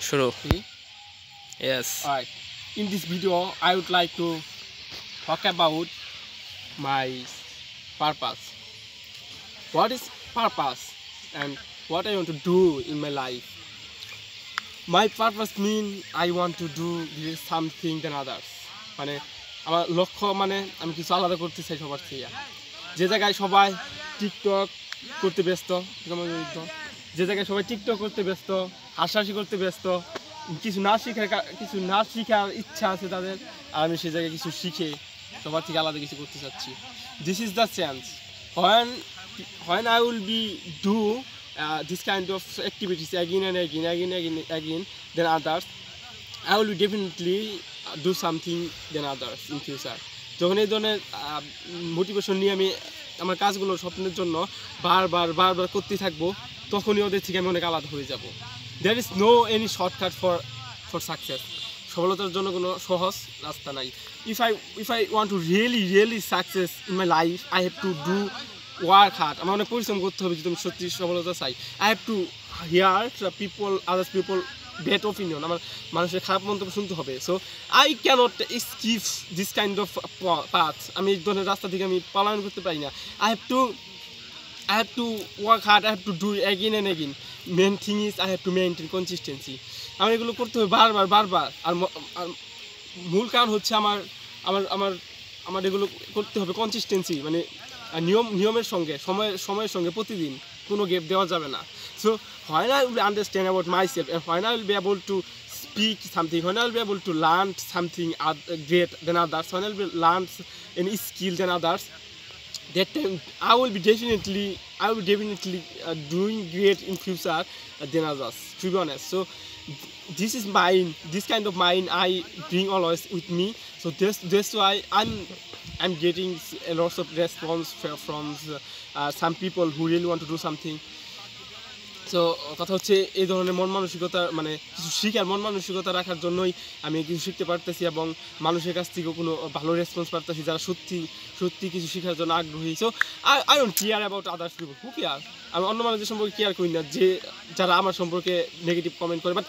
Shuru. See? Yes. Alright. In this video, I would like to talk about my purpose. What is purpose and what I want to do in my life. My purpose means I want to do something than others. মানে আমার লক্ষ্য মানে আমি কিছু আলাদা করতে চাই সবার থেকে। যে জায়গায় সবাই টিকটক করতে ব্যস্ত, যে জায়গায় সবাই টিকটক করতে ব্যস্ত, হাসাহাসি করতে ব্যস্ত, কিছু না শেখার ইচ্ছা আছে তাদের, আর আমি সেই জায়গায় কিছু শিখে সবার থেকে আলাদা কিছু করতে চাচ্ছি। This is the chance. When I will be do this kind of activities again and again than others, I will be definitely do something than others in future. যখন এই ধরনের মোটিভেশন নিয়ে আমি আমার কাজগুলো স্বপ্নের জন্য বারবার করতে থাকবো, তখনই ওদের থেকে আমি অনেক আলাদা হয়ে যাব। There is no any shortcut for success. সফলতার জন্য কোনো সহজ রাস্তা নাই। If I want to really success in my life, I have to do work hard. আমার অনেক পরিশ্রম করতে হবে যদি আমি সত্যি সফলতা চাই। I have to hear others people bad opinion. আমার মানুষের খারাপ মন্তব্য শুনতে হবে। So I cannot skip this kind of path. আমি এই ধরনের রাস্তা থেকে আমি পালন করতে পারি না। I have to work hard. I have to do again and again. Main thing is I have to maintain consistency. আমার এগুলো করতে হবে বারবার। আর মূল কারণ হচ্ছে আমার এগুলো করতে হবে কনসিস্টেন্সি, মানে নিয়মের সঙ্গে সময়ের সঙ্গে প্রতিদিন কোনো গ্যাপ দেওয়া যাবে না। So when I will understand about myself and when I will be able to speak something, when I will be able to learn something great than others, when I will be learn any skill than others, that time I will be definitely doing great in future than others, to be honest. So this kind of mind I bring always with me. So that's why I'm getting a lot of response from some people who really want to do something. So কথা হচ্ছে এই ধরনের মন মানসিকতা, মানে কিছু শিখার মন মানসিকতা রাখার জন্যই আমি কিছু শিখতে পারতেছি এবং মানুষের কাছ থেকেও কোনো ভালো রেসপন্স পারতেছি যারা সত্যি কিছু শেখার জন্য আগ্রহী। So I don't care about others people, who care. আমি অন্য মানুষের সম্পর্কে কেয়ার করি না যারা আমার সম্পর্কে নেগেটিভ কমেন্ট করে। বাট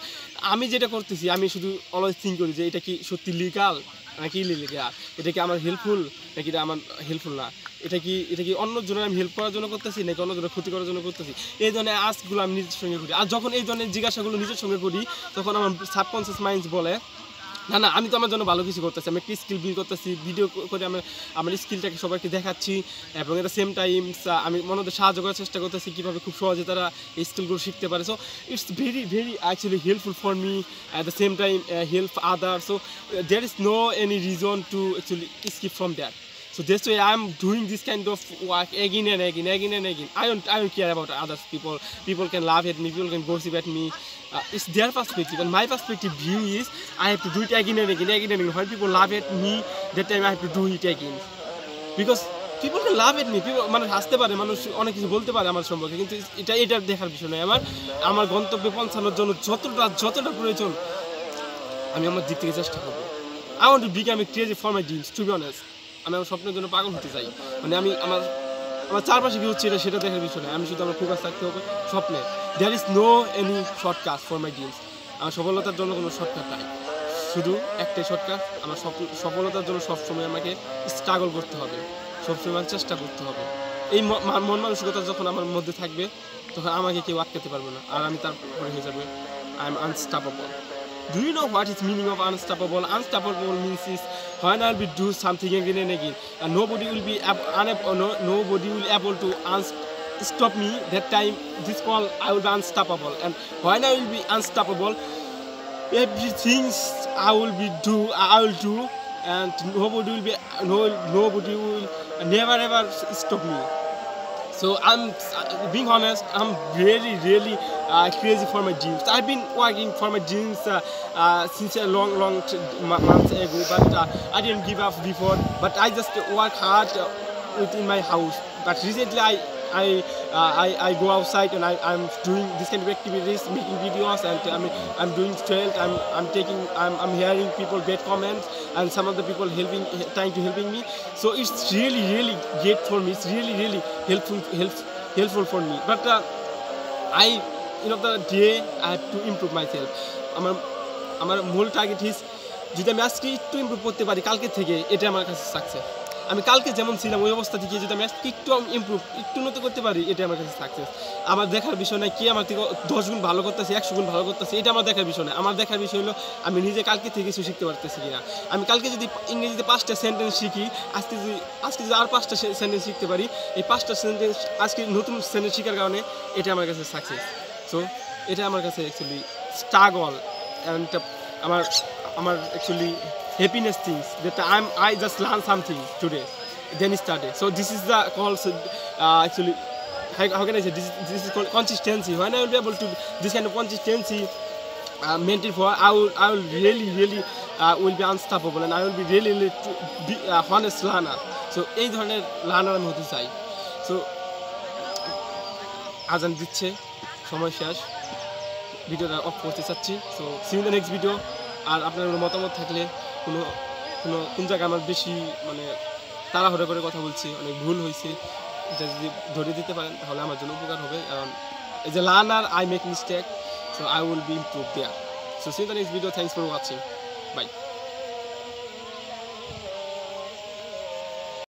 আমি যেটা করতেছি, আমি শুধু অলওয়েজ থিঙ্ক করি যে এটা কি সত্যি লিগাল নাকি ইলিগাল, এটা কি আমার হেল্পফুল নাকি এটা আমার হেল্পফুল না, এটা কি অন্য জনের আমি হেল্প করার জন্য করতেছি নাকি অন্য জনের ক্ষতি করার জন্য করতেছি। এই ধরনের আজগুলো আমি নিজের সঙ্গে করি। আর যখন এই ধরনের জিজ্ঞাসাগুলো নিজের সঙ্গে করি, তখন আমার সাবকনসিয়াস মাইন্ড বলে না আমি তো আমার জন্য ভালো কিছু করতেছি, আমি একটি স্কিল বিল্ড করতেছি, ভিডিও করে আমার স্কিলটাকে সবাইকে দেখাচ্ছি এবং এট দ্য সেম টাইম আমি মনদের সাহায্য করার চেষ্টা করতেছি কীভাবে খুব সহজে তারা এই স্কিলগুলো শিখতে পারে। So it's very actually helpful for me, at the same time help other. So there is no any reason to actually skip from that. So that's why I'm doing this kind of work again and again. I don't care about others people. People can laugh at me, people can gossip at me. It's their perspective, and my perspective view is I have to do it again and again. When people laugh at me, that time I have to do it again. Because people can laugh at me. মানুষ হাসতে পারে, মানুষ অনেক কিছু বলতে পারে আমার সম্পর্কে, কিন্তু এটা দেখার বিষয় নয়। আমার গন্তব্যে পৌঁছানোর জন্য যতটা প্রয়োজন আমি আমার দিক থেকে চেষ্টা করবো। I want to become a crazy for my dreams, to be honest. আমি আমার স্বপ্নের জন্য পাগল হতে চাই। মানে আমি আমার চারপাশে কি হচ্ছে সেটা দেখার বিষয় নয়, আমি শুধু আমার ফোকাস থাকতে হবে স্বপ্নে। There is no any shortcut for my dreams. আমার সফলতার জন্য কোনো শর্টকাট নাই, শুধু একটাই শর্টকাট। আমার সফলতার জন্য সবসময় আমাকে স্ট্রাগল করতে হবে, সবসময় আমাকে চেষ্টা করতে হবে। এই মন মানসিকতা যখন আমার মধ্যে থাকবে, তখন আমাকে কেউ আটকাতে পারবে না, আর আমি তারপরে হয়ে যাবে I am unstoppable. Do you know what is meaning of unstoppable? Unstoppable means is when I'll be do something again and again, and nobody will be able to stop me. That time, this call I will be unstoppable. And when I will be unstoppable, everything I will do, and nobody will never ever stop me. So I'm being honest, I'm really crazy for my dreams. I've been working for my dreams since a long months ago, but I didn't give up before. But I just work hard within my house. But recently I go outside and I'm doing this kind of activities, making videos, and I'm doing trails. I'm hearing people bad comments, and some of the people trying to helping me. So it's really great for me. It's really helpful for me. But end of the day I have to improve myself. আমার মূল target is যদি আমি আজকে একটু improve করতে পারি কালকে থেকে, এটা আমার কাছে সাকসেস। আমি কালকে যেমন ছিলাম ওই অবস্থা থেকে যদি আমি আজকে একটু ইমপ্রুভ একটু উন্নতি করতে পারি, এটা আমার কাছে সাকসেস। আমার দেখার বিষয় নয় কে আমার থেকে 10 গুণ ভালো করতেছে, 100 গুণ ভালো করতেছে, এটা আমার দেখার বিষয় নয়। আমার দেখার বিষয় হলো আমি নিজে কালকে থেকে কিছু শিখতে পারতেছি কিনা। আমি কালকে যদি ইংরেজিতে 5টা সেন্টেন্স শিখি, আজকে যদি আর 5টা সেন্টেন্স শিখতে পারি, এই 5টা সেন্টেন্স আজকে নতুন সেন্টেন্স শেখার কারণে এটা আমার কাছে সাকসেস। সো এটা আমার কাছে অ্যাকচুয়ালি স্ট্রাগল অ্যান্ড আমার actually happiness things that I just learned something today, then started. So this is the called actually how can I say this is called consistency. When I will be able to this kind of consistency maintain for, I will really will be unstoppable and I will be really to be a honest learner. So এই ধরনের learner আমি হতে চাই। So আজান দিচ্ছে, সময় শেষ, ভিডিওটা অফ করতে চাচ্ছি। So see in the next video. আর আপনার কোনো মতামত থাকলে কোন জায়গায় আমার বেশি মানে তাড়াহুড়ো করে কথা বলছি, অনেক ভুল হয়েছে, এটা যদি ধরে দিতে পারেন তাহলে আমার জন্য উপকার হবে। কারণ as a learner I make mistake, so I will be improve there. So see in the next video. Thanks for watching. By.